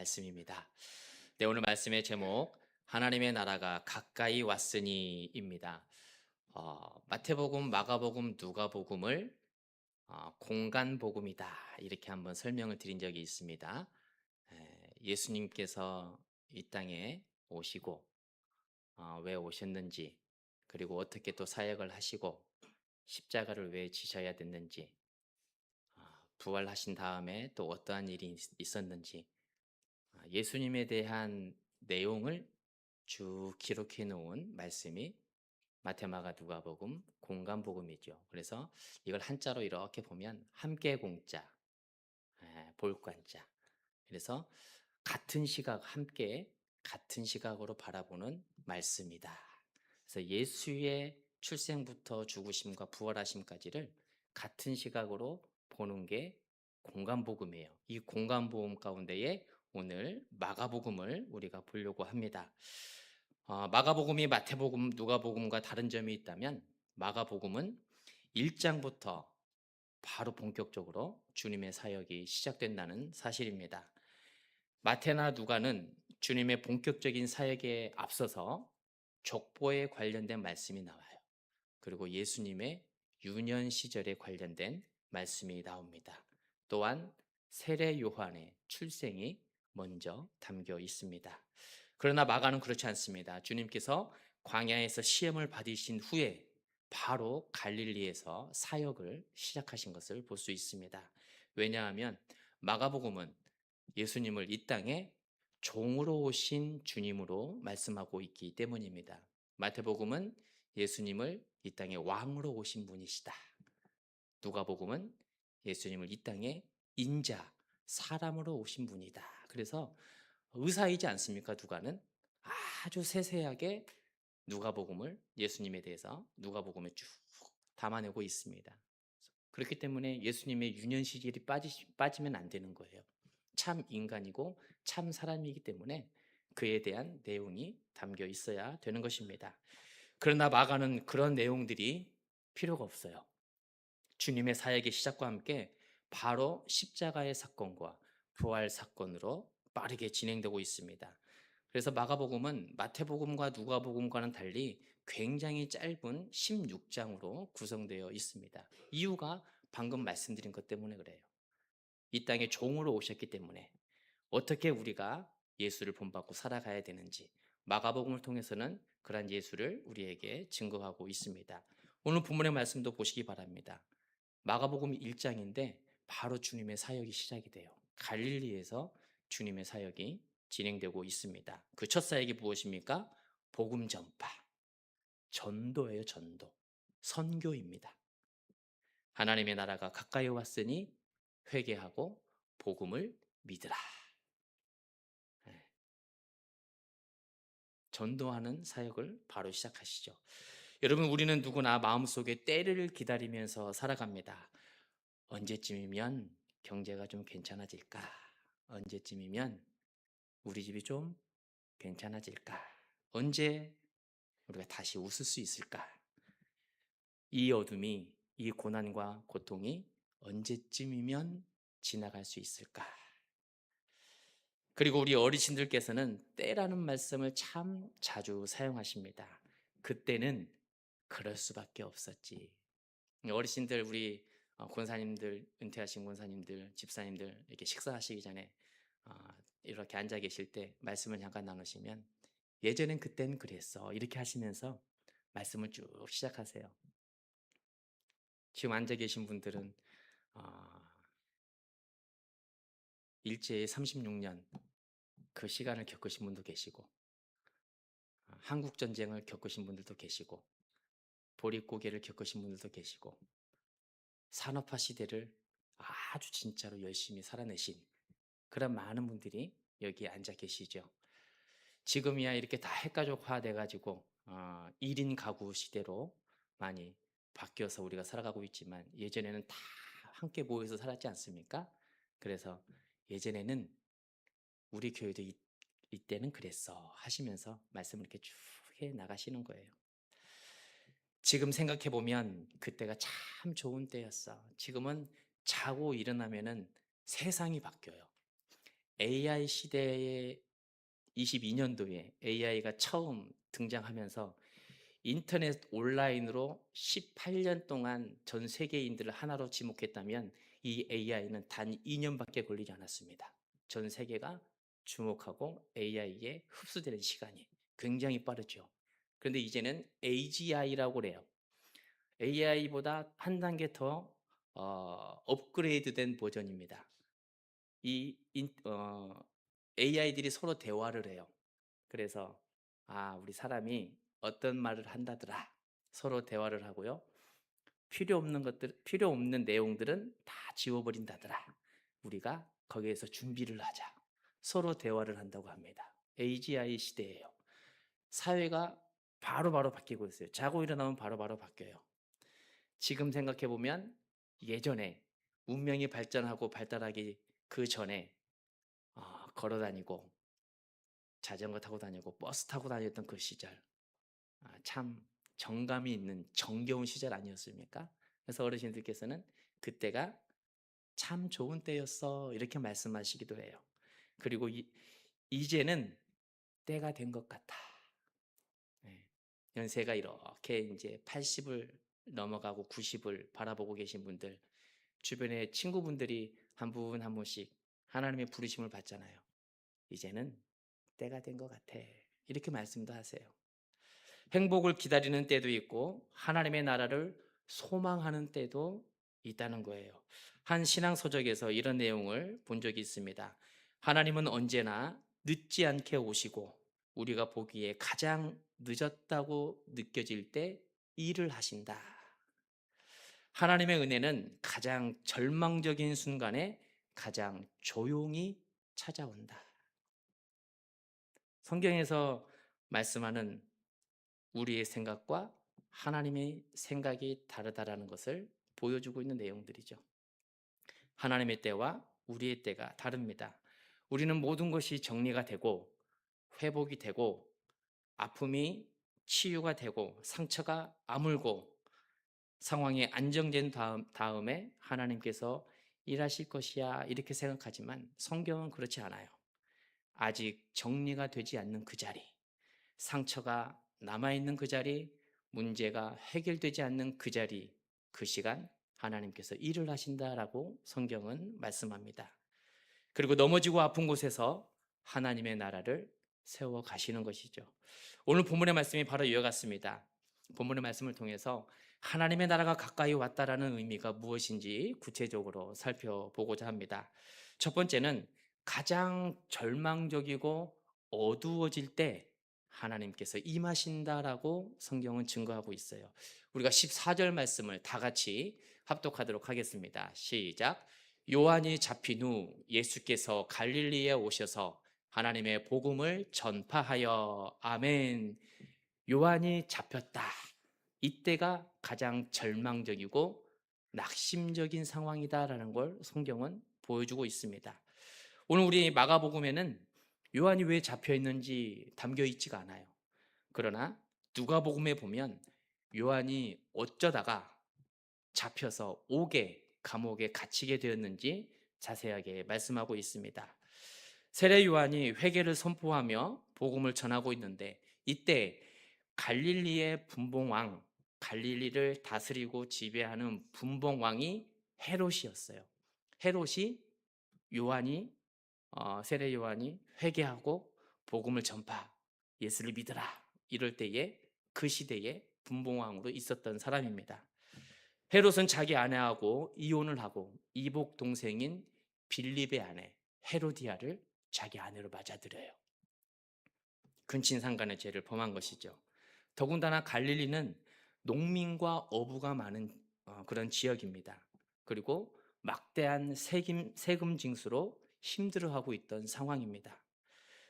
말씀입니다. 네, 오늘 말씀의 제목 하나님의 나라가 가까이 왔으니입니다. 마태복음, 마가복음, 누가복음을 공간 복음이다 이렇게 한번 설명을 드린 적이 있습니다. 예수님께서 이 땅에 오시고 왜 오셨는지, 그리고 어떻게 또 사역을 하시고 십자가를 왜 지셔야 됐는지, 부활하신 다음에 또 어떠한 일이 있었는지, 예수님에 대한 내용을 쭉 기록해 놓은 말씀이 마테마가 누가복음 공간복음이죠. 그래서 이걸 한자로 이렇게 보면 함께 공자, 볼관자. 그래서 같은 시각, 함께 같은 시각으로 바라보는 말씀이다. 그래서 예수의 출생부터 죽으심과 부활하심까지를 같은 시각으로 보는 게 공간복음이에요. 이 공간복음 가운데에 오늘 마가복음을 우리가 보려고 합니다. 마가복음이 마태복음, 누가복음과 다른 점이 있다면 마가복음은 1장부터 바로 본격적으로 주님의 사역이 시작된다는 사실입니다. 마태나 누가는 주님의 본격적인 사역에 앞서서 족보에 관련된 말씀이 나와요. 그리고 예수님의 유년 시절에 관련된 말씀이 나옵니다. 또한 세례 요한의 출생이 먼저 담겨 있습니다. 그러나 마가는 그렇지 않습니다. 주님께서 광야에서 시험을 받으신 후에 바로 갈릴리에서 사역을 시작하신 것을 볼 수 있습니다. 왜냐하면 마가복음은 예수님을 이 땅에 종으로 오신 주님으로 말씀하고 있기 때문입니다. 마태복음은 예수님을 이 땅에 왕으로 오신 분이시다. 누가복음은 예수님을 이 땅에 인자, 사람으로 오신 분이다. 그래서 의사이지 않습니까? 누가는 아주 세세하게 누가복음을 예수님에 대해서 누가복음에 쭉 담아내고 있습니다. 그렇기 때문에 예수님의 유년 시절이 빠지면 안 되는 거예요. 참 인간이고 참 사람이기 때문에 그에 대한 내용이 담겨 있어야 되는 것입니다. 그러나 마가는 그런 내용들이 필요가 없어요. 주님의 사역의 시작과 함께 바로 십자가의 사건과 부활 사건으로 빠르게 진행되고 있습니다. 그래서 마가복음은 마태복음과 누가복음과는 달리 굉장히 짧은 16장으로 구성되어 있습니다. 이유가 방금 말씀드린 것 때문에 그래요. 이 땅에 종으로 오셨기 때문에 어떻게 우리가 예수를 본받고 살아가야 되는지 마가복음을 통해서는 그러한 예수를 우리에게 증거하고 있습니다. 오늘 본문의 말씀도 보시기 바랍니다. 마가복음 1장인데 바로 주님의 사역이 시작이 돼요. 갈릴리에서 주님의 사역이 진행되고 있습니다. 그 첫 사역이 무엇입니까? 복음 전파, 전도예요. 전도, 선교입니다. 하나님의 나라가 가까이 왔으니 회개하고 복음을 믿으라. 네, 전도하는 사역을 바로 시작하시죠. 여러분, 우리는 누구나 마음속에 때를 기다리면서 살아갑니다. 언제쯤이면 경제가 좀 괜찮아질까? 언제쯤이면 우리 집이 좀 괜찮아질까? 언제 우리가 다시 웃을 수 있을까? 이 어둠이, 이 고난과 고통이 언제쯤이면 지나갈 수 있을까? 그리고 우리 어르신들께서는 때라는 말씀을 참 자주 사용하십니다. 그때는 그럴 수밖에 없었지. 어르신들, 우리 권사님들, 은퇴하신 권사님들, 집사님들 이렇게 식사하시기 전에 어, 이렇게 앉아 계실 때 말씀을 잠깐 나누시면 예전엔 그땐 그랬어 이렇게 하시면서 말씀을 쭉 시작하세요. 지금 앉아 계신 분들은 어, 일제히 36년 그 시간을 겪으신 분도 계시고, 한국 전쟁을 겪으신 분들도 계시고, 보릿고개를 겪으신 분들도 계시고, 산업화 시대를 아주 진짜로 열심히 살아내신 그런 많은 분들이 여기에 앉아 계시죠. 지금이야 이렇게 다 핵가족화 돼가지고 1인 가구 시대로 많이 바뀌어서 우리가 살아가고 있지만 예전에는 다 함께 모여서 살았지 않습니까? 그래서 예전에는 우리 교회도 이때는 그랬어 하시면서 말씀을 이렇게 쭉 해 나가시는 거예요. 지금 생각해 보면 그때가 참 좋은 때였어. 지금은 자고 일어나면은 세상이 바뀌어요. AI 시대에 22년도에 AI가 처음 등장하면서 인터넷 온라인으로 18년 동안 전 세계인들을 하나로 지목했다면 이 AI는 단 2년밖에 걸리지 않았습니다. 전 세계가 주목하고 AI에 흡수되는 시간이 굉장히 빠르죠. 그런데 이제는 AGI라고 그래요. AI보다 한 단계 더 업그레이드된 버전입니다. AI들이 서로 대화를 해요. 그래서 우리 사람이 어떤 말을 한다더라. 서로 대화를 하고요. 필요 없는 내용들은 다 지워버린다더라. 우리가 거기에서 준비를 하자. 서로 대화를 한다고 합니다. AGI 시대예요. 사회가 바로바로 바뀌고 있어요. 자고 일어나면 바로바로 바뀌어요. 지금 생각해 보면 예전에 문명이 발전하고 발달하기 그 전에 걸어 다니고 자전거 타고 다니고 버스 타고 다녔던 그 시절, 참 정감이 있는 정겨운 시절 아니었습니까? 그래서 어르신들께서는 그때가 참 좋은 때였어 이렇게 말씀하시기도 해요. 그리고 이제는 때가 된 것 같아. 네. 연세가 이렇게 이제 80을 넘어가고 90을 바라보고 계신 분들, 주변에 친구분들이 한 분 한 분씩 하나님의 부르심을 받잖아요. 이제는 때가 된 것 같아. 이렇게 말씀도 하세요. 행복을 기다리는 때도 있고 하나님의 나라를 소망하는 때도 있다는 거예요. 한 신앙 서적에서 이런 내용을 본 적이 있습니다. 하나님은 언제나 늦지 않게 오시고 우리가 보기에 가장 늦었다고 느껴질 때 일을 하신다. 하나님의 은혜는 가장 절망적인 순간에 가장 조용히 찾아온다. 성경에서 말씀하는 우리의 생각과 하나님의 생각이 다르다라는 것을 보여주고 있는 내용들이죠. 하나님의 때와 우리의 때가 다릅니다. 우리는 모든 것이 정리가 되고 회복이 되고 아픔이 치유가 되고 상처가 아물고 상황이 안정된 다음에 하나님께서 일하실 것이야 이렇게 생각하지만 성경은 그렇지 않아요. 아직 정리가 되지 않는 그 자리, 상처가 남아있는 그 자리, 문제가 해결되지 않는 그 자리, 그 시간 하나님께서 일을 하신다라고 성경은 말씀합니다. 그리고 넘어지고 아픈 곳에서 하나님의 나라를 세워 가시는 것이죠. 오늘 본문의 말씀이 바로 이와 같습니다. 본문의 말씀을 통해서 하나님의 나라가 가까이 왔다라는 의미가 무엇인지 구체적으로 살펴보고자 합니다. 첫 번째는 가장 절망적이고 어두워질 때 하나님께서 임하신다라고 성경은 증거하고 있어요. 우리가 14절 말씀을 다 같이 합독하도록 하겠습니다. 시작. 요한이 잡힌 후 예수께서 갈릴리에 오셔서 하나님의 복음을 전파하여 아멘. 요한이 잡혔다. 이때가 가장 절망적이고 낙심적인 상황이다라는 걸 성경은 보여주고 있습니다. 오늘 우리 마가복음에는 요한이 왜 잡혀 있는지 담겨 있지가 않아요. 그러나 누가복음에 보면 요한이 어쩌다가 잡혀서 옥에 감옥에 갇히게 되었는지 자세하게 말씀하고 있습니다. 세례 요한이 회개를 선포하며 복음을 전하고 있는데 이때 갈릴리의 분봉왕, 갈릴리를 다스리고 지배하는 분봉왕이 헤롯이었어요. 헤롯이 요한이 세례 요한이 회개하고 복음을 전파, 예수를 믿으라 이럴 때에 그 시대에 분봉왕으로 있었던 사람입니다. 헤롯은 자기 아내하고 이혼을 하고 이복 동생인 빌립의 아내 헤로디아를 자기 아내로 맞아들여요. 근친상간의 죄를 범한 것이죠. 더군다나 갈릴리는 농민과 어부가 많은 그런 지역입니다. 그리고 막대한 세금 징수로 힘들어하고 있던 상황입니다.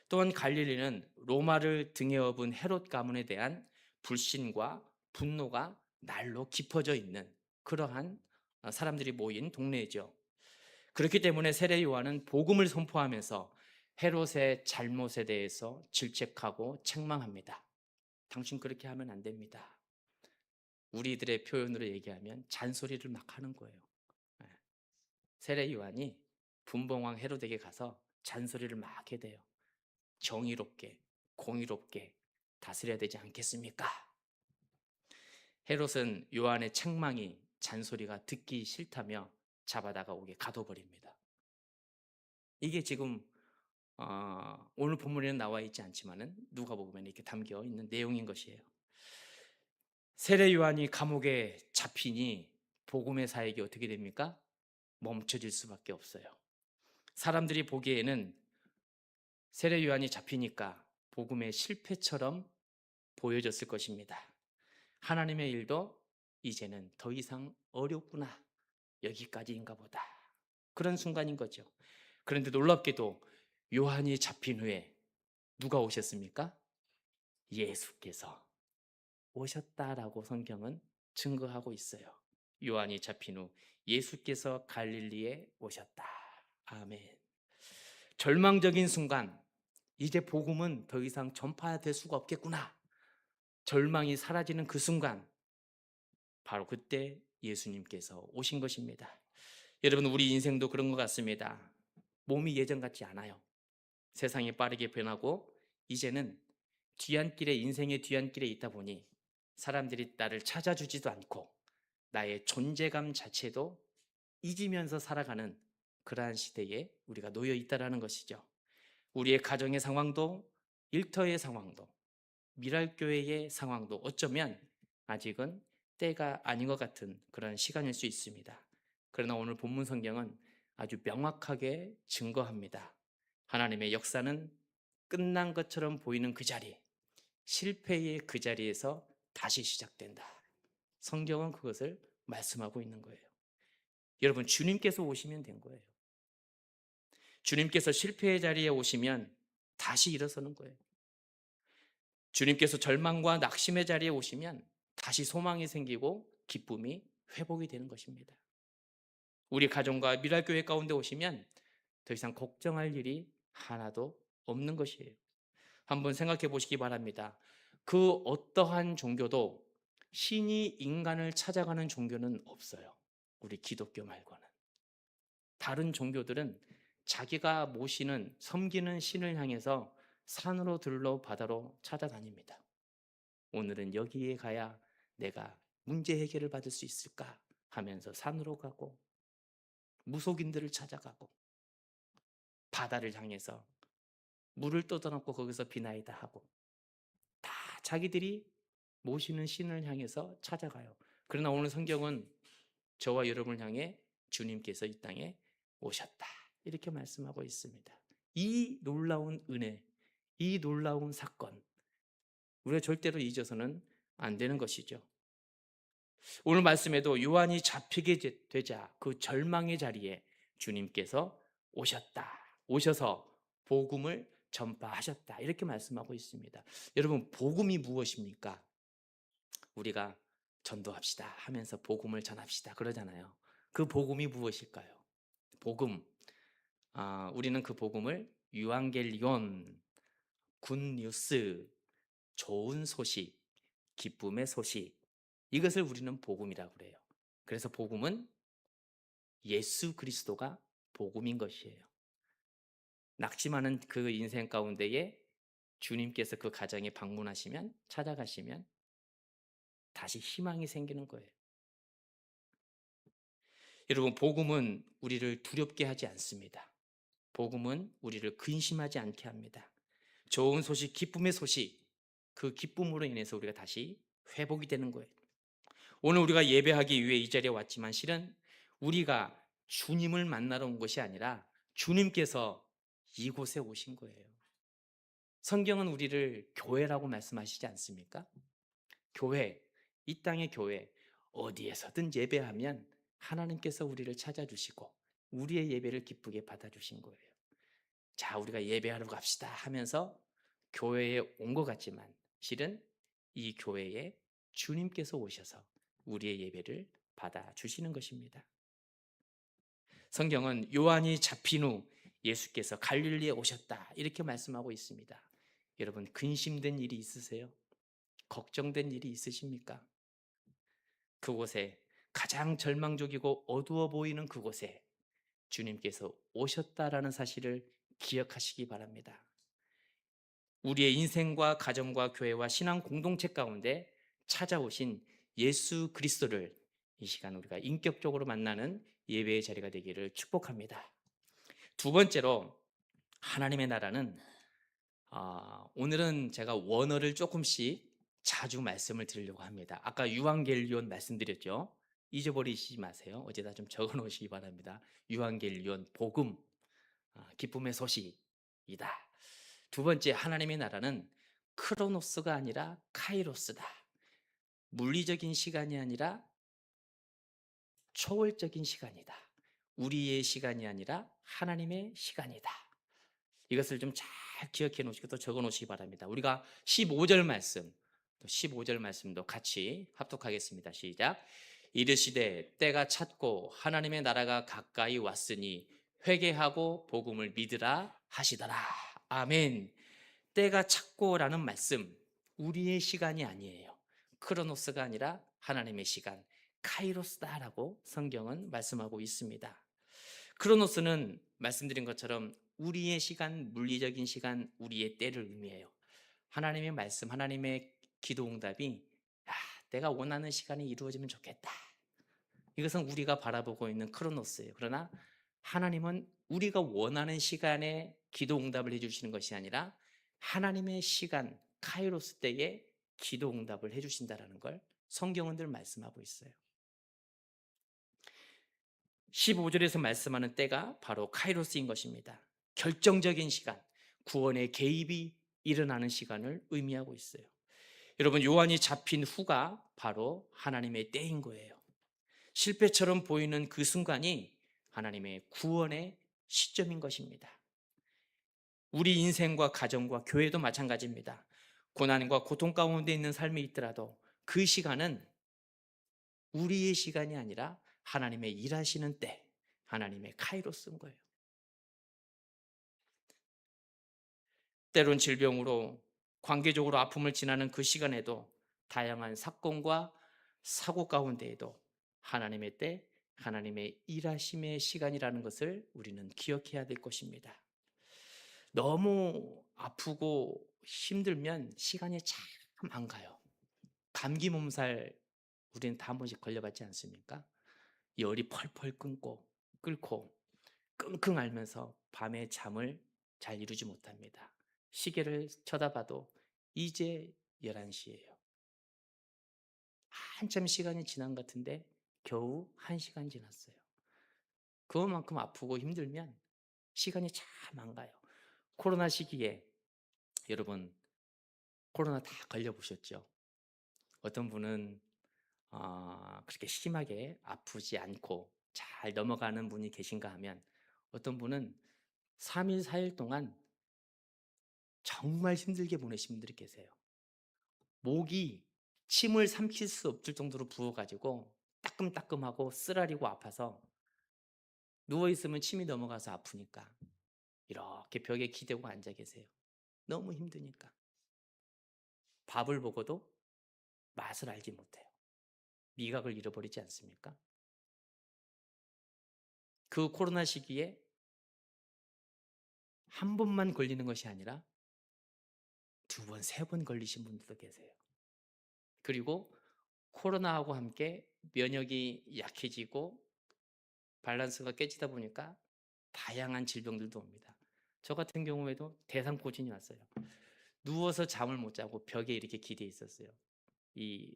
또한 갈릴리는 로마를 등에 업은 헤롯 가문에 대한 불신과 분노가 날로 깊어져 있는 그러한 사람들이 모인 동네이죠. 그렇기 때문에 세례 요한은 복음을 선포하면서 헤롯의 잘못에 대해서 질책하고 책망합니다. 당신 그렇게 하면 안 됩니다. 우리들의 표현으로 얘기하면 잔소리를 막 하는 거예요. 세례 요한이 분봉왕 헤롯에게 가서 잔소리를 막 하게 돼요. 정의롭게, 공의롭게 다스려야 되지 않겠습니까? 헤롯은 요한의 책망이 잔소리가 듣기 싫다며 잡아다가 옥에 가둬버립니다. 이게 지금 오늘 본문에는 나와 있지 않지만은 누가복음에 이렇게 담겨 있는 내용인 것이에요. 세례 요한이 감옥에 잡히니 복음의 사역이 어떻게 됩니까? 멈춰질 수밖에 없어요. 사람들이 보기에는 세례 요한이 잡히니까 복음의 실패처럼 보여졌을 것입니다. 하나님의 일도 이제는 더 이상 어렵구나, 여기까지인가 보다, 그런 순간인 거죠. 그런데 놀랍게도 요한이 잡힌 후에 누가 오셨습니까? 예수께서 오셨다라고 성경은 증거하고 있어요. 요한이 잡힌 후 예수께서 갈릴리에 오셨다. 아멘. 절망적인 순간, 이제 복음은 더 이상 전파될 수가 없겠구나, 절망이 사라지는 그 순간, 바로 그때 예수님께서 오신 것입니다. 여러분, 우리 인생도 그런 것 같습니다. 몸이 예전 같지 않아요. 세상이 빠르게 변하고 이제는 뒤안길에, 인생의 뒤안길에 있다 보니 사람들이 나를 찾아주지도 않고 나의 존재감 자체도 잊으면서 살아가는 그러한 시대에 우리가 놓여 있다는 것이죠. 우리의 가정의 상황도, 일터의 상황도, 미랄교회의 상황도 어쩌면 아직은 때가 아닌 것 같은 그런 시간일 수 있습니다. 그러나 오늘 본문 성경은 아주 명확하게 증거합니다. 하나님의 역사는 끝난 것처럼 보이는 그 자리, 실패의 그 자리에서 다시 시작된다. 성경은 그것을 말씀하고 있는 거예요. 여러분, 주님께서 오시면 된 거예요. 주님께서 실패의 자리에 오시면 다시 일어서는 거예요. 주님께서 절망과 낙심의 자리에 오시면 다시 소망이 생기고 기쁨이 회복이 되는 것입니다. 우리 가정과 미랄교회 가운데 오시면 더 이상 걱정할 일이 하나도 없는 것이에요. 한번 생각해 보시기 바랍니다. 그 어떠한 종교도 신이 인간을 찾아가는 종교는 없어요. 우리 기독교 말고는. 다른 종교들은 자기가 모시는, 섬기는 신을 향해서 산으로 들로 바다로 찾아다닙니다. 오늘은 여기에 가야 내가 문제 해결을 받을 수 있을까 하면서 산으로 가고, 무속인들을 찾아가고, 바다를 향해서 물을 떠다놓고 거기서 비나이다 하고, 다 자기들이 모시는 신을 향해서 찾아가요. 그러나 오늘 성경은 저와 여러분을 향해 주님께서 이 땅에 오셨다, 이렇게 말씀하고 있습니다. 이 놀라운 은혜, 이 놀라운 사건, 우리가 절대로 잊어서는 안 되는 것이죠. 오늘 말씀에도 요한이 잡히게 되자 그 절망의 자리에 주님께서 오셨다, 오셔서 복음을 전파하셨다, 이렇게 말씀하고 있습니다. 여러분, 복음이 무엇입니까? 우리가 전도합시다 하면서 복음을 전합시다 그러잖아요. 그 복음이 무엇일까요? 복음, 우리는 그 복음을 유앙겔리온, 굿뉴스, 좋은 소식, 기쁨의 소식, 이것을 우리는 복음이라고 그래요. 그래서 복음은 예수 그리스도가 복음인 것이에요. 낙심하는 그 인생 가운데에 주님께서 그 가정에 방문하시면, 찾아가시면 다시 희망이 생기는 거예요. 여러분, 복음은 우리를 두렵게 하지 않습니다. 복음은 우리를 근심하지 않게 합니다. 좋은 소식, 기쁨의 소식, 그 기쁨으로 인해서 우리가 다시 회복이 되는 거예요. 오늘 우리가 예배하기 위해 이 자리에 왔지만 실은 우리가 주님을 만나러 온 것이 아니라 주님께서 이곳에 오신 거예요. 성경은 우리를 교회라고 말씀하시지 않습니까? 교회, 이 땅의 교회, 어디에서든 예배하면 하나님께서 우리를 찾아주시고 우리의 예배를 기쁘게 받아주신 거예요. 자, 우리가 예배하러 갑시다 하면서 교회에 온 것 같지만 실은 이 교회에 주님께서 오셔서 우리의 예배를 받아주시는 것입니다. 성경은 요한이 잡힌 후 예수께서 갈릴리에 오셨다, 이렇게 말씀하고 있습니다. 여러분, 근심된 일이 있으세요? 걱정된 일이 있으십니까? 그곳에, 가장 절망적이고 어두워 보이는 그곳에 주님께서 오셨다라는 사실을 기억하시기 바랍니다. 우리의 인생과 가정과 교회와 신앙 공동체 가운데 찾아오신 예수 그리스도를 이 시간 우리가 인격적으로 만나는 예배의 자리가 되기를 축복합니다. 두 번째로 하나님의 나라는 오늘은 제가 원어를 조금씩 자주 말씀을 드리려고 합니다. 아까 유한겔리온 말씀드렸죠. 잊어버리시지 마세요. 어제다 좀 적어 놓으시기 바랍니다. 유한겔리온 복음, 기쁨의 소식이다. 두 번째, 하나님의 나라는 크로노스가 아니라 카이로스다. 물리적인 시간이 아니라 초월적인 시간이다. 우리의 시간이 아니라 하나님의 시간이다. 이것을 좀 잘 기억해 놓으시고 또 적어 놓으시기 바랍니다. 우리가 15절 말씀, 또 15절 말씀도 같이 합독하겠습니다. 시작. 이르시되 때가 찼고 하나님의 나라가 가까이 왔으니 회개하고 복음을 믿으라 하시더라. 아멘. 때가 찼고라는 말씀, 우리의 시간이 아니에요. 크로노스가 아니라 하나님의 시간, 카이로스다라고 성경은 말씀하고 있습니다. 크로노스는 말씀드린 것처럼 우리의 시간, 물리적인 시간, 우리의 때를 의미해요. 하나님의 말씀, 하나님의 기도 응답이 내가 원하는 시간이 이루어지면 좋겠다. 이것은 우리가 바라보고 있는 크로노스예요. 그러나 하나님은 우리가 원하는 시간에 기도 응답을 해주시는 것이 아니라 하나님의 시간, 카이로스 때에 기도 응답을 해주신다는 걸 성경은 늘 말씀하고 있어요. 15절에서 말씀하는 때가 바로 카이로스인 것입니다. 결정적인 시간, 구원의 개입이 일어나는 시간을 의미하고 있어요. 여러분, 요한이 잡힌 후가 바로 하나님의 때인 거예요. 실패처럼 보이는 그 순간이 하나님의 구원의 시점인 것입니다. 우리 인생과 가정과 교회도 마찬가지입니다. 고난과 고통 가운데 있는 삶이 있더라도 그 시간은 우리의 시간이 아니라 하나님의 일하시는 때, 하나님의 카이로스인 거예요. 때론 질병으로 관계적으로 아픔을 지나는 그 시간에도 다양한 사건과 사고 가운데에도 하나님의 때, 하나님의 일하심의 시간이라는 것을 우리는 기억해야 될 것입니다. 너무 아프고 힘들면 시간이 참 안 가요. 감기 몸살 우리는 다 한 번씩 걸려봤지 않습니까? 열이 펄펄 끓고 끙끙 앓면서 밤에 잠을 잘 이루지 못합니다. 시계를 쳐다봐도 이제 11시예요. 한참 시간이 지난 것 같은데 겨우 1시간 지났어요. 그만큼 아프고 힘들면 시간이 참 안 가요. 코로나 시기에 여러분 코로나 다 걸려보셨죠? 어떤 분은 그렇게 심하게 아프지 않고 잘 넘어가는 분이 계신가 하면 어떤 분은 3일, 4일 동안 정말 힘들게 보내신 분들이 계세요. 목이 침을 삼킬 수 없을 정도로 부어가지고 따끔따끔하고 쓰라리고 아파서 누워있으면 침이 넘어가서 아프니까 이렇게 벽에 기대고 앉아 계세요. 너무 힘드니까. 밥을 먹어도 맛을 알지 못해요. 미각을 잃어버리지 않습니까? 그 코로나 시기에 한 번만 걸리는 것이 아니라 2번, 3번 걸리신 분들도 계세요. 그리고 코로나하고 함께 면역이 약해지고 밸런스가 깨지다 보니까 다양한 질병들도 옵니다. 저 같은 경우에도 대상포진이 왔어요. 누워서 잠을 못 자고 벽에 이렇게 기대 있었어요. 이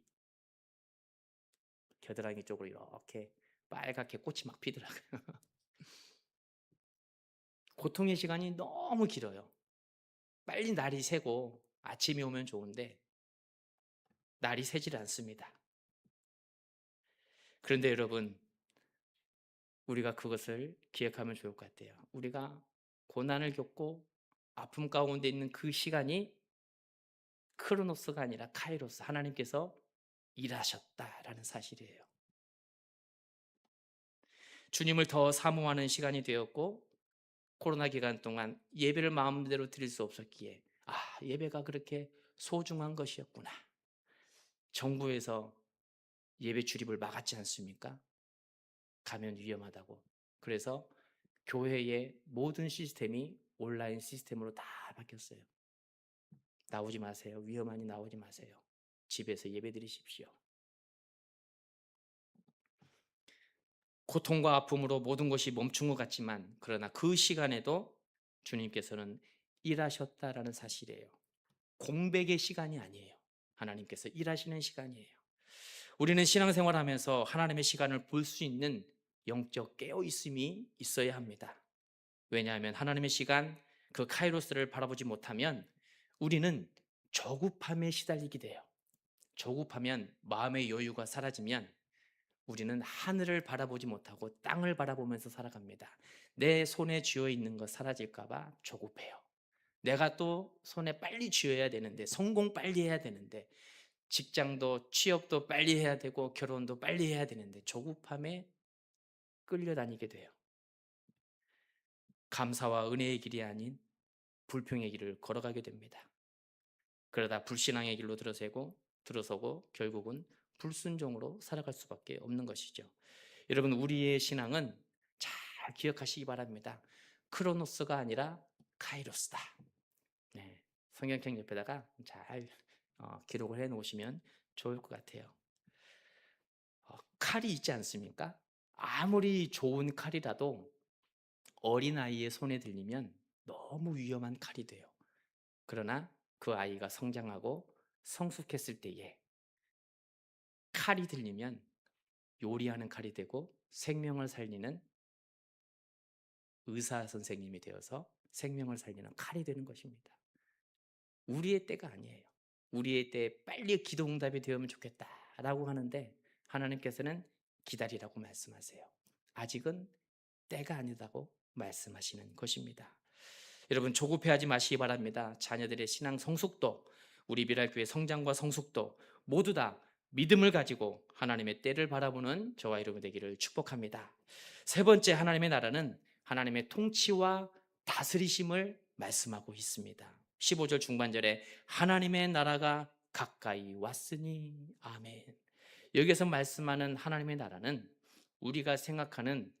겨드랑이 쪽으로 이렇게 빨갛게 꽃이 막 피더라고요. 고통의 시간이 너무 길어요. 빨리 날이 새고 아침이 오면 좋은데 날이 새질 않습니다. 그런데 여러분, 우리가 그것을 기억하면 좋을 것 같아요. 우리가 고난을 겪고 아픔 가운데 있는 그 시간이 크로노스가 아니라 카이로스, 하나님께서 일하셨다라는 사실이에요. 주님을 더 사모하는 시간이 되었고 코로나 기간 동안 예배를 마음대로 드릴 수 없었기에 예배가 그렇게 소중한 것이었구나. 정부에서 예배 출입을 막았지 않습니까? 가면 위험하다고. 그래서 교회의 모든 시스템이 온라인 시스템으로 다 바뀌었어요. 나오지 마세요. 위험하니 나오지 마세요. 집에서 예배 드리십시오. 고통과 아픔으로 모든 것이 멈춘 것 같지만 그러나 그 시간에도 주님께서는 일하셨다라는 사실이에요. 공백의 시간이 아니에요. 하나님께서 일하시는 시간이에요. 우리는 신앙생활하면서 하나님의 시간을 볼 수 있는 영적 깨어있음이 있어야 합니다. 왜냐하면 하나님의 시간, 그 카이로스를 바라보지 못하면 우리는 조급함에 시달리게 돼요. 조급하면 마음의 여유가 사라지면 우리는 하늘을 바라보지 못하고 땅을 바라보면서 살아갑니다. 내 손에 쥐어 있는 것 사라질까봐 조급해요. 내가 또 손에 빨리 쥐어야 되는데, 성공 빨리 해야 되는데, 직장도 취업도 빨리 해야 되고 결혼도 빨리 해야 되는데 조급함에 끌려다니게 돼요. 감사와 은혜의 길이 아닌 불평의 길을 걸어가게 됩니다. 그러다 불신앙의 길로 들어서고 결국은 불순종으로 살아갈 수밖에 없는 것이죠. 여러분, 우리의 신앙은 잘 기억하시기 바랍니다. 크로노스가 아니라 카이로스다. 네, 성경책 옆에다가 잘 기록을 해 놓으시면 좋을 것 같아요. 칼이 있지 않습니까? 아무리 좋은 칼이라도 어린아이의 손에 들리면 너무 위험한 칼이 돼요. 그러나 그 아이가 성장하고 성숙했을 때에 칼이 들리면 요리하는 칼이 되고 생명을 살리는 의사 선생님이 되어서 생명을 살리는 칼이 되는 것입니다. 우리의 때가 아니에요. 우리의 때에 빨리 기도 응답이 되면 좋겠다라고 하는데 하나님께서는 기다리라고 말씀하세요. 아직은 때가 아니다고 말씀하시는 것입니다. 여러분, 조급해하지 마시기 바랍니다. 자녀들의 신앙 성숙도, 우리 미랄교회 성장과 성숙도 모두 다 믿음을 가지고 하나님의 때를 바라보는 저와 여러분 되기를 축복합니다. 세 번째, 하나님의 나라는 하나님의 통치와 다스리심을 말씀하고 있습니다. 15절 중반절에 하나님의 나라가 가까이 왔으니 아멘. 여기서 말씀하는 하나님의 나라는 우리가 생각하는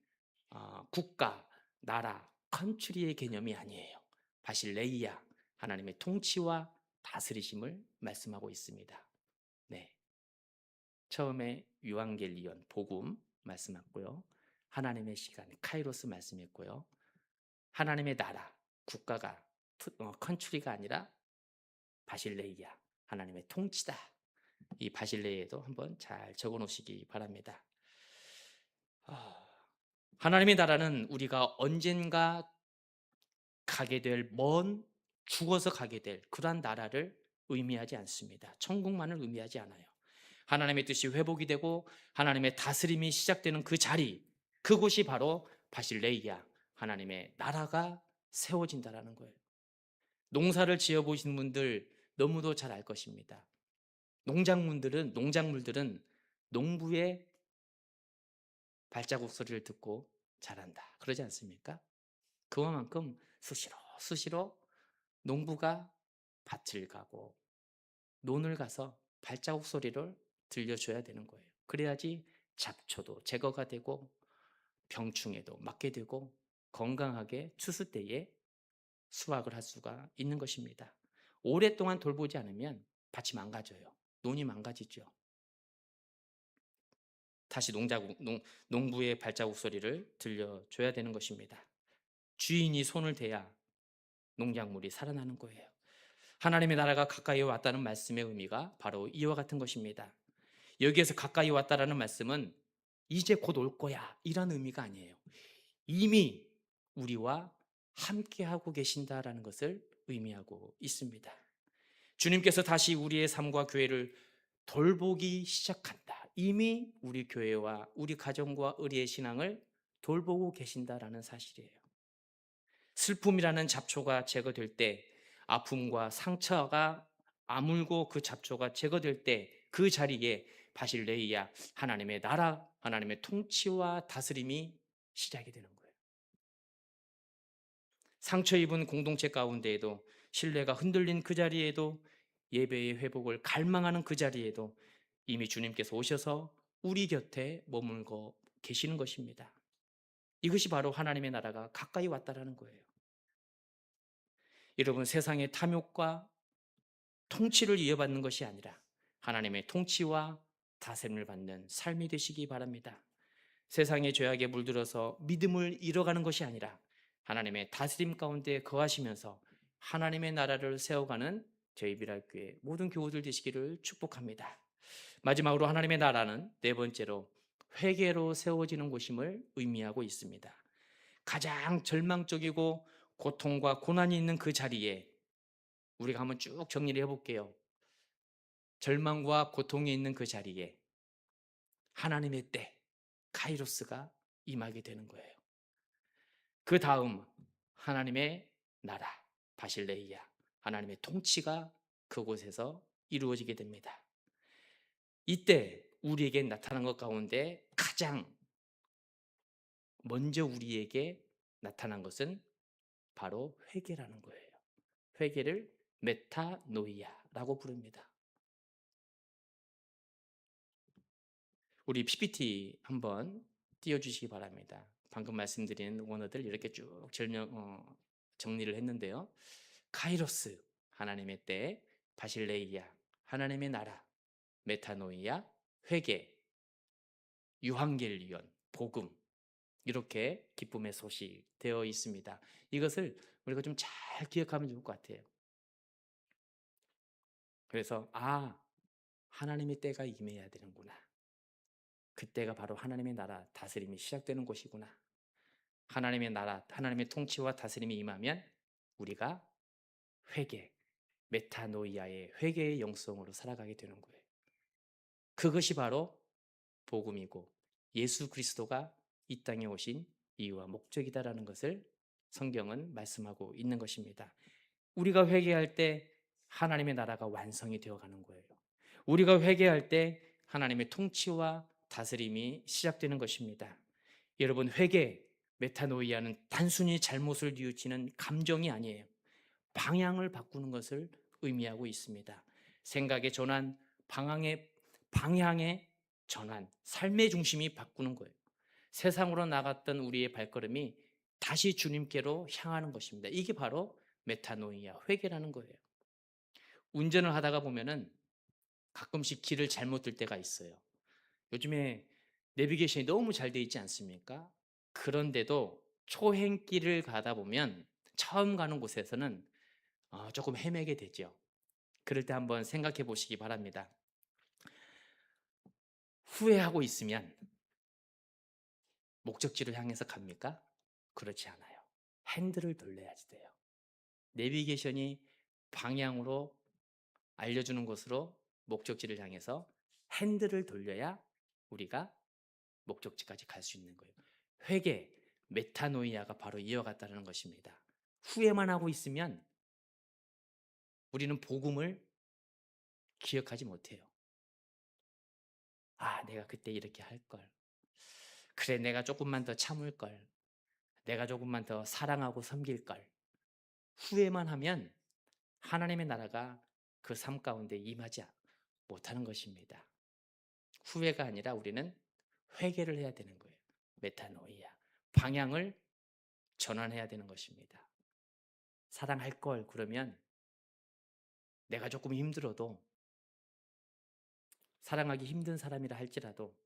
국가, 나라, 컨트리의 개념이 아니에요. 바실레이아, 하나님의 통치와 다스리심을 말씀하고 있습니다. 네, 처음에 유앙겔리온, 복음 말씀했고요. 하나님의 시간, 카이로스 말씀했고요. 하나님의 나라, 국가가 컨트리가 아니라 바실레이아, 하나님의 통치다. 이 바실레이에도 한번 잘 적어 놓으시기 바랍니다. 하나님의 나라는 우리가 언젠가 가게 될 죽어서 가게 될 그러한 나라를 의미하지 않습니다. 천국만을 의미하지 않아요. 하나님의 뜻이 회복이 되고 하나님의 다스림이 시작되는 그 자리, 그곳이 바로 바실레이아, 하나님의 나라가 세워진다라는 거예요. 농사를 지어 보신 분들 너무도 잘 알 것입니다. 농작물들은 농부의 발자국 소리를 듣고 자란다. 그러지 않습니까? 그만큼 수시로 농부가 밭을 가고 논을 가서 발자국 소리를 들려줘야 되는 거예요. 그래야지 잡초도 제거가 되고 병충해도 막게 되고 건강하게 추수 때에 수확을 할 수가 있는 것입니다. 오랫동안 돌보지 않으면 밭이 망가져요. 논이 망가지죠. 다시 농부의 발자국 소리를 들려줘야 되는 것입니다. 주인이 손을 대야 농작물이 살아나는 거예요. 하나님의 나라가 가까이 왔다는 말씀의 의미가 바로 이와 같은 것입니다. 여기에서 가까이 왔다라는 말씀은 이제 곧 올 거야 이런 의미가 아니에요. 이미 우리와 함께하고 계신다라는 것을 의미하고 있습니다. 주님께서 다시 우리의 삶과 교회를 돌보기 시작한다. 이미 우리 교회와 우리 가정과 우리의 신앙을 돌보고 계신다라는 사실이에요. 슬픔이라는 잡초가 제거될 때, 아픔과 상처가 아물고 그 잡초가 제거될 때 그 자리에 바실레이아, 하나님의 나라, 하나님의 통치와 다스림이 시작이 되는 거예요. 상처 입은 공동체 가운데에도, 신뢰가 흔들린 그 자리에도, 예배의 회복을 갈망하는 그 자리에도 이미 주님께서 오셔서 우리 곁에 머물고 계시는 것입니다. 이것이 바로 하나님의 나라가 가까이 왔다라는 거예요. 여러분, 세상의 탐욕과 통치를 이어받는 것이 아니라 하나님의 통치와 다스림을 받는 삶이 되시기 바랍니다. 세상의 죄악에 물들어서 믿음을 잃어가는 것이 아니라 하나님의 다스림 가운데 거하시면서 하나님의 나라를 세워가는 저희 비랄교회 모든 교우들 되시기를 축복합니다. 마지막으로 하나님의 나라는 네 번째로 회개로 세워지는 곳임을 의미하고 있습니다. 가장 절망적이고 고통과 고난이 있는 그 자리에 우리가 한번 쭉 정리를 해볼게요. 절망과 고통이 있는 그 자리에 하나님의 때, 카이로스가 임하게 되는 거예요. 그 다음 하나님의 나라, 바실레이아, 하나님의 통치가 그곳에서 이루어지게 됩니다. 이때 우리에게 나타난 것 가운데 가장 먼저 우리에게 나타난 것은 바로 회개라는 거예요. 회개를 메타노이아라고 부릅니다. 우리 PPT 한번 띄워주시기 바랍니다. 방금 말씀드린 원어들 이렇게 쭉 정리를 했는데요. 카이로스, 하나님의 때, 바실레이아, 하나님의 나라, 메타노이아, 회개, 유한겔리온, 복음, 이렇게 기쁨의 소식 되어 있습니다. 이것을 우리가 좀 잘 기억하면 좋을 것 같아요. 그래서 하나님의 때가 임해야 되는구나. 그때가 바로 하나님의 나라 다스림이 시작되는 곳이구나. 하나님의 나라, 하나님의 통치와 다스림이 임하면 우리가 회개, 메타노이아의 회개의 영성으로 살아가게 되는 거예요. 그것이 바로 복음이고 예수 그리스도가 이 땅에 오신 이유와 목적이다라는 것을 성경은 말씀하고 있는 것입니다. 우리가 회개할 때 하나님의 나라가 완성이 되어가는 거예요. 우리가 회개할 때 하나님의 통치와 다스림이 시작되는 것입니다. 여러분, 회개, 메타노이아는 단순히 잘못을 뉘우치는 감정이 아니에요. 방향을 바꾸는 것을 의미하고 있습니다. 생각의 전환, 방향의 전환, 삶의 중심이 바꾸는 거예요. 세상으로 나갔던 우리의 발걸음이 다시 주님께로 향하는 것입니다. 이게 바로 메타노이아, 회개라는 거예요. 운전을 하다가 보면은 가끔씩 길을 잘못 들 때가 있어요. 요즘에 내비게이션이 너무 잘 돼 있지 않습니까? 그런데도 초행길을 가다 보면 처음 가는 곳에서는 조금 헤매게 되죠. 그럴 때 한번 생각해 보시기 바랍니다. 후회하고 있으면 목적지를 향해서 갑니까? 그렇지 않아요. 핸들을 돌려야지 돼요. 내비게이션이 방향으로 알려주는 곳으로 목적지를 향해서 핸들을 돌려야 우리가 목적지까지 갈 수 있는 거예요. 회개, 메타노이아가 바로 이어갔다는 것입니다. 후회만 하고 있으면 우리는 복음을 기억하지 못해요. 내가 그때 이렇게 할 걸. 그래, 내가 조금만 더 참을 걸. 내가 조금만 더 사랑하고 섬길 걸. 후회만 하면 하나님의 나라가 그 삶 가운데 임하지 못하는 것입니다. 후회가 아니라 우리는 회개를 해야 되는 거예요. 메타노이아. 방향을 전환해야 되는 것입니다. 사랑할 걸 그러면 내가 조금 힘들어도 사랑하기 힘든 사람이라 할지라도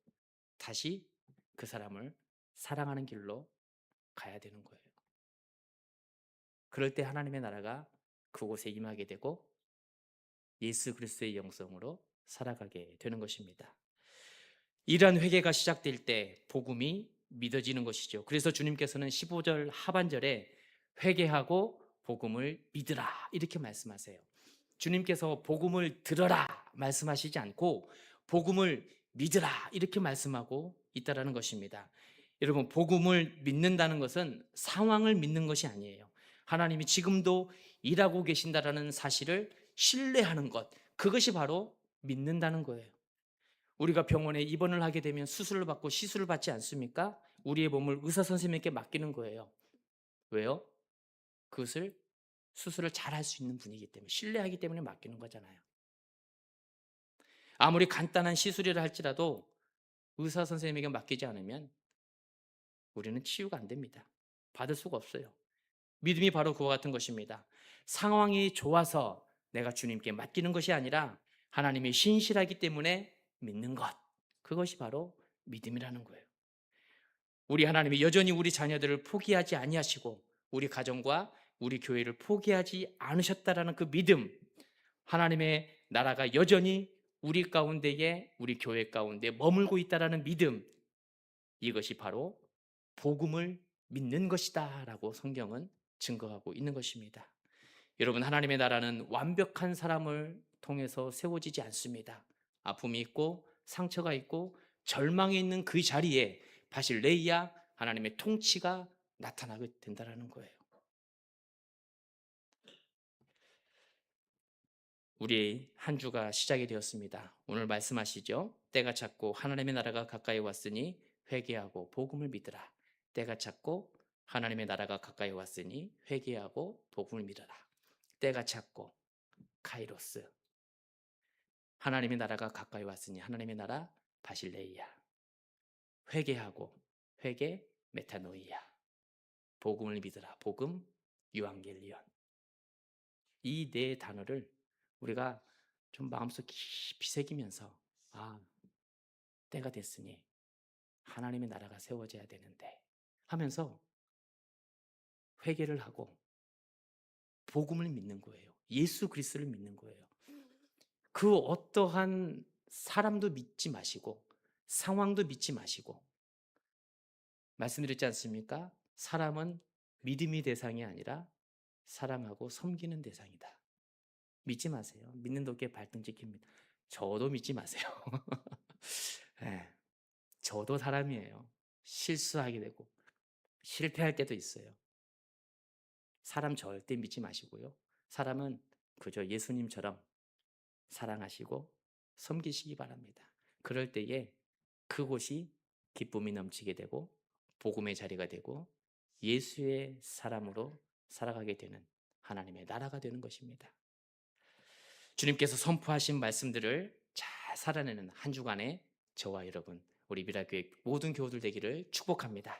다시 그 사람을 사랑하는 길로 가야 되는 거예요. 그럴 때 하나님의 나라가 그곳에 임하게 되고 예수 그리스도의 영성으로 살아가게 되는 것입니다. 이러한 회개가 시작될 때 복음이 믿어지는 것이죠. 그래서 주님께서는 15절 하반절에 회개하고 복음을 믿으라 이렇게 말씀하세요. 주님께서 복음을 들어라 말씀하시지 않고 복음을 믿으라 이렇게 말씀하고 있다는 것입니다. 여러분, 복음을 믿는다는 것은 상황을 믿는 것이 아니에요. 하나님이 지금도 일하고 계신다라는 사실을 신뢰하는 것, 그것이 바로 믿는다는 거예요. 우리가 병원에 입원을 하게 되면 수술을 받고 시술을 받지 않습니까? 우리의 몸을 의사 선생님께 맡기는 거예요. 왜요? 그것을 수술을 잘 할 수 있는 분이기 때문에, 신뢰하기 때문에 맡기는 거잖아요. 아무리 간단한 시술이라 할지라도 의사 선생님에게 맡기지 않으면 우리는 치유가 안 됩니다. 받을 수가 없어요. 믿음이 바로 그와 같은 것입니다. 상황이 좋아서 내가 주님께 맡기는 것이 아니라 하나님이 신실하기 때문에 믿는 것. 그것이 바로 믿음이라는 거예요. 우리 하나님이 여전히 우리 자녀들을 포기하지 아니하시고 우리 가정과 우리 교회를 포기하지 않으셨다라는 그 믿음, 하나님의 나라가 여전히 우리 가운데에 우리 교회 가운데 머물고 있다라는 믿음, 이것이 바로 복음을 믿는 것이다라고 성경은 증거하고 있는 것입니다. 여러분, 하나님의 나라는 완벽한 사람을 통해서 세워지지 않습니다. 아픔이 있고 상처가 있고 절망이 있는 그 자리에 바실레이아 하나님의 통치가 나타나게 된다는 거예요. 우리 한 주가 시작이 되었습니다. 오늘 말씀하시죠. 때가 찼고 하나님의 나라가 가까이 왔으니 회개하고 복음을 믿으라. 때가 찼고 하나님의 나라가 가까이 왔으니 회개하고 복음을 믿어라. 때가 찼고 카이로스, 하나님의 나라가 가까이 왔으니 하나님의 나라 바실레이아, 회개하고 회개 메타노이아, 복음을 믿으라. 복음 유앙겔리온. 이 네 단어를 우리가 좀 마음속 깊이 새기면서 때가 됐으니 하나님의 나라가 세워져야 되는데 하면서 회개를 하고 복음을 믿는 거예요. 예수 그리스도를 믿는 거예요. 그 어떠한 사람도 믿지 마시고 상황도 믿지 마시고, 말씀드렸지 않습니까? 사람은 믿음이 대상이 아니라 사랑하고 섬기는 대상이다. 믿지 마세요. 믿는 도끼에 발등 찍힙니다. 저도 믿지 마세요. 네, 저도 사람이에요. 실수하게 되고 실패할 때도 있어요. 사람 절대 믿지 마시고요. 사람은 그저 예수님처럼 사랑하시고 섬기시기 바랍니다. 그럴 때에 그곳이 기쁨이 넘치게 되고 복음의 자리가 되고 예수의 사람으로 살아가게 되는 하나님의 나라가 되는 것입니다. 주님께서 선포하신 말씀들을 잘 살아내는 한 주간의 저와 여러분, 우리 미라교회 모든 교우들 되기를 축복합니다.